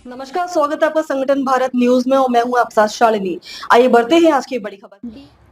नमस्कार, स्वागत है आपका संगठन भारत न्यूज में और मैं हूं आपके साथ शालिनी। आइए बढ़ते हैं आज की बड़ी खबर।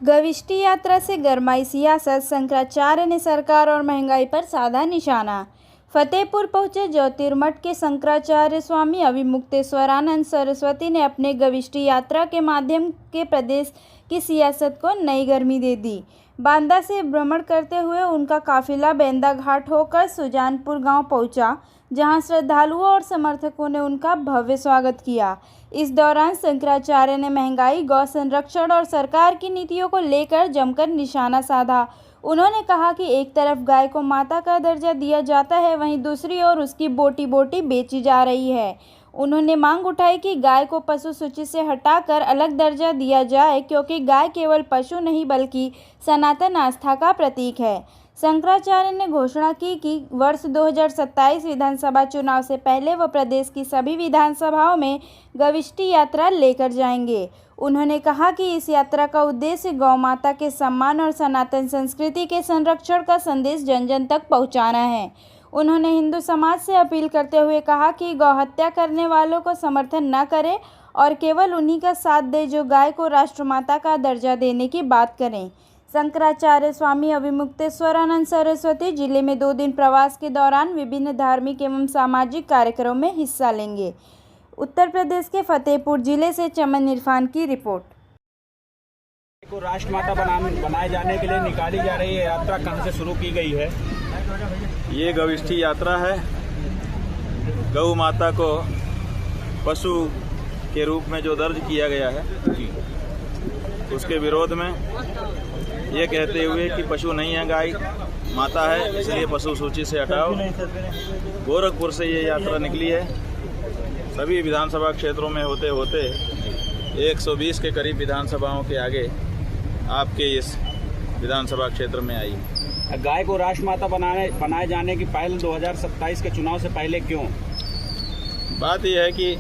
गविष्टि यात्रा से गरमाई सियासत, शंकराचार्य ने सरकार और महंगाई पर साधा निशाना। फतेहपुर पहुंचे ज्योतिर्मठ के शंकराचार्य स्वामी अविमुक्तेश्वरानंद सरस्वती ने अपने गविष्टि यात्रा के माध्यम के प्रदेश की सियासत को नई गर्मी दे दी। बांदा से भ्रमण करते हुए उनका काफिला बेंदा घाट होकर सुजानपुर गांव पहुंचा, जहां श्रद्धालुओं और समर्थकों ने उनका भव्य स्वागत किया। इस दौरान शंकराचार्य ने महंगाई, गौ संरक्षण और सरकार की नीतियों को लेकर जमकर निशाना साधा। उन्होंने कहा कि एक तरफ गाय को माता का दर्जा दिया जाता है, वहीं दूसरी ओर उसकी बोटी बोटी बेची जा रही है। उन्होंने मांग उठाई कि गाय को पशु सूची से हटाकर अलग दर्जा दिया जाए, क्योंकि गाय केवल पशु नहीं बल्कि सनातन आस्था का प्रतीक है। शंकराचार्य ने घोषणा की कि वर्ष 2027 विधानसभा चुनाव से पहले वह प्रदेश की सभी विधानसभाओं में गविष्टि यात्रा लेकर जाएंगे। उन्होंने कहा कि इस यात्रा का उद्देश्य गौ माता के सम्मान और सनातन संस्कृति के संरक्षण का संदेश जन जन तक पहुंचाना है। उन्होंने हिंदू समाज से अपील करते हुए कहा कि गौ हत्या करने वालों को समर्थन न करें और केवल उन्हीं का साथ दे जो गाय को राष्ट्रमाता का दर्जा देने की बात करें। शंकराचार्य स्वामी अविमुक्तेश्वरानंद सरस्वती जिले में 2 दिन प्रवास के दौरान विभिन्न धार्मिक एवं सामाजिक कार्यक्रमों में हिस्सा लेंगे। उत्तर प्रदेश के फतेहपुर जिले से चमन इरफान की रिपोर्ट। को राष्ट्रमाता बनाए जाने के लिए निकाली जा रही है यात्रा कहां से शुरू की गई है? ये गविष्टि यात्रा है। गौ माता को पशु के रूप में जो दर्ज किया गया है, उसके विरोध में ये कहते हुए कि पशु नहीं है, गाय माता है, इसलिए पशु सूची से हटाओ। गोरखपुर से ये यात्रा निकली है। सभी विधानसभा क्षेत्रों में होते होते 120 के करीब विधानसभाओं के आगे आपके इस विधानसभा क्षेत्र में आई। गाय को राष्ट्रमाता बनाए जाने की पहल 2027 के चुनाव से पहले क्यों? बात यह है कि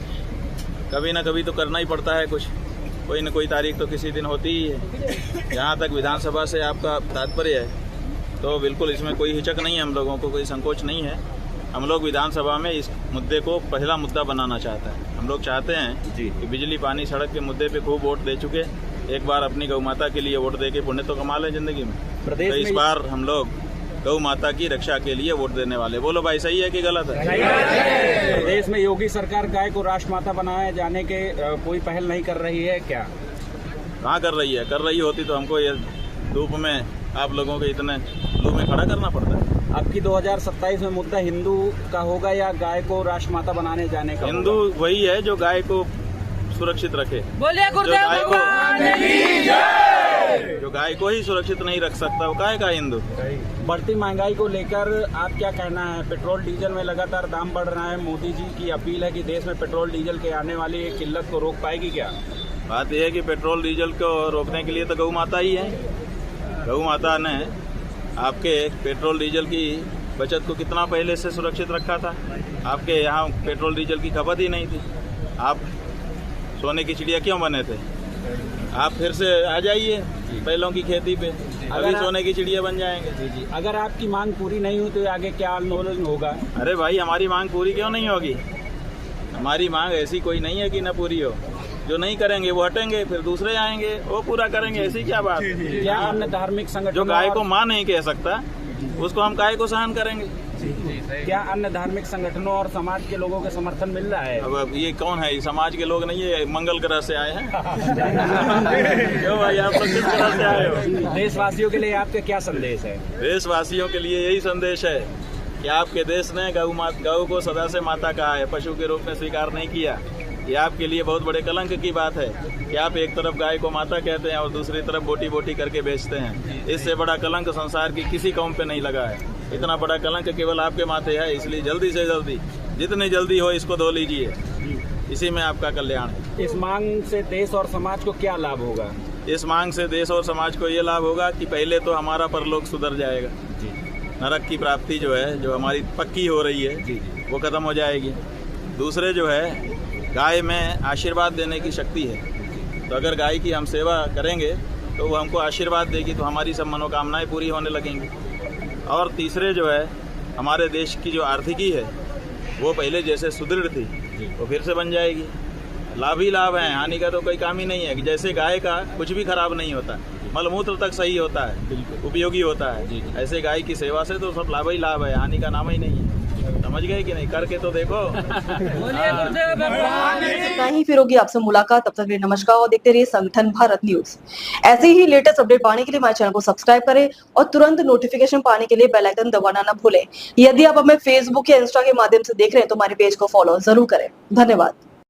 कभी ना कभी तो करना ही पड़ता है कुछ, कोई न कोई तारीख तो किसी दिन होती ही है। जहाँ तक विधानसभा से आपका तात्पर्य है तो बिल्कुल इसमें कोई हिचक नहीं है, हम लोगों को कोई संकोच नहीं है। हम लोग विधानसभा में इस मुद्दे को पहला मुद्दा बनाना चाहते हैं। हम लोग चाहते हैं कि बिजली, पानी, सड़क के मुद्दे पे खूब वोट दे चुके, एक बार अपनी गौ माता के लिए वोट दे के पुण्य तो कमा लें जिंदगी में। तो इस बार हम लोग गौ माता की रक्षा के लिए वोट देने वाले। बोलो भाई, सही है कि गलत है? प्रदेश में योगी सरकार गाय को राष्ट्रमाता बनाए जाने के कोई पहल नहीं कर रही है क्या? कहाँ कर रही है? कर रही होती तो हमको ये धूप में आप लोगों के इतने लू में खड़ा करना पड़ता है। आपकी 2027 में मुद्दा हिंदू का होगा या गाय को राष्ट्रमाता बनाने जाने का? हिंदू वही है जो गाय को सुरक्षित रखे। बोलिए जो गाय को ही सुरक्षित नहीं रख सकता वो काहे का हिंदू? बढ़ती महंगाई को लेकर आप क्या कहना है? पेट्रोल डीजल में लगातार दाम बढ़ रहा है। मोदी जी की अपील है कि देश में पेट्रोल डीजल के आने वाली किल्लत को रोक पाएगी क्या? बात यह है कि पेट्रोल डीजल को रोकने के लिए तो गौ माता ही है। गौ माता ने आपके पेट्रोल डीजल की बचत को कितना पहले से सुरक्षित रखा था। आपके यहाँ पेट्रोल डीजल की खपत ही नहीं थी। आप सोने की चिड़िया क्यों बने थे? आप फिर से आ जाइए बैलों की खेती पे, अभी सोने की चिड़िया बन जाएंगे। जी। अगर आपकी मांग पूरी नहीं हुई तो आगे क्या आंदोलन होगा? अरे भाई, हमारी मांग पूरी क्यों नहीं होगी? हमारी मांग ऐसी कोई नहीं है कि न पूरी हो। जो नहीं करेंगे वो हटेंगे, फिर दूसरे आएंगे वो पूरा करेंगे। ऐसी क्या बात है? क्या अन्य धार्मिक संगठन जो गाय को मां नहीं कह सकता उसको हम गाय को सहन करेंगे? क्या अन्य धार्मिक संगठनों और समाज के लोगों के समर्थन मिल रहा है? अब ये कौन है? समाज के लोग नहीं है, मंगल ग्रह से आए हैं। क्यों भाई, आप लोग किस ग्रह से आए हो? देशवासियों के लिए आपका क्या संदेश है? देशवासियों के लिए यही संदेश है कि आपके देश ने गौ को सदा से माता कहा है, पशु के रूप में स्वीकार नहीं किया। ये आपके लिए बहुत बड़े कलंक की बात है कि आप एक तरफ गाय को माता कहते हैं और दूसरी तरफ बोटी बोटी करके बेचते हैं। इससे बड़ा कलंक संसार की किसी कौम पे नहीं लगा है। इतना बड़ा कलंक केवल आपके माथे है। इसलिए जल्दी से जल्दी, जितनी जल्दी हो, इसको धो लीजिए। इसी में आपका कल्याण है। इस मांग से देश और समाज को क्या लाभ होगा? इस मांग से देश और समाज को ये लाभ होगा कि पहले तो हमारा परलोक सुधर जाएगा। नरक की प्राप्ति जो है, जो हमारी पक्की हो रही है, वो खत्म हो जाएगी। दूसरे जो है, गाय में आशीर्वाद देने की शक्ति है। तो अगर गाय की हम सेवा करेंगे तो वो हमको आशीर्वाद देगी, तो हमारी सब मनोकामनाएं पूरी होने लगेंगी। और तीसरे जो है, हमारे देश की जो आर्थिकी है वो पहले जैसे सुदृढ़ थी, वो फिर से बन जाएगी। लाभ ही लाभ है, हानि का तो कोई काम ही नहीं है। कि जैसे गाय का कुछ भी खराब नहीं होता, मलमूत्र तक सही होता है, उपयोगी होता है, ऐसे गाय की सेवा से तो सब लाभ ही लाभ है, हानि का नाम ही नहीं है। समझ गए कि नहीं? करके तो देखो। इतना ही, फिर होगी आपसे मुलाकात। तब तक के लिए नमस्कार और देखते रहिए संगठन भारत न्यूज। ऐसे ही लेटेस्ट अपडेट पाने के लिए हमारे चैनल को सब्सक्राइब करें और तुरंत नोटिफिकेशन पाने के लिए बेल आइकन दबाना न भूलें। यदि आप हमें फेसबुक या इंस्टा के माध्यम से देख रहे हैं तो हमारे पेज को फॉलो जरूर करें। धन्यवाद।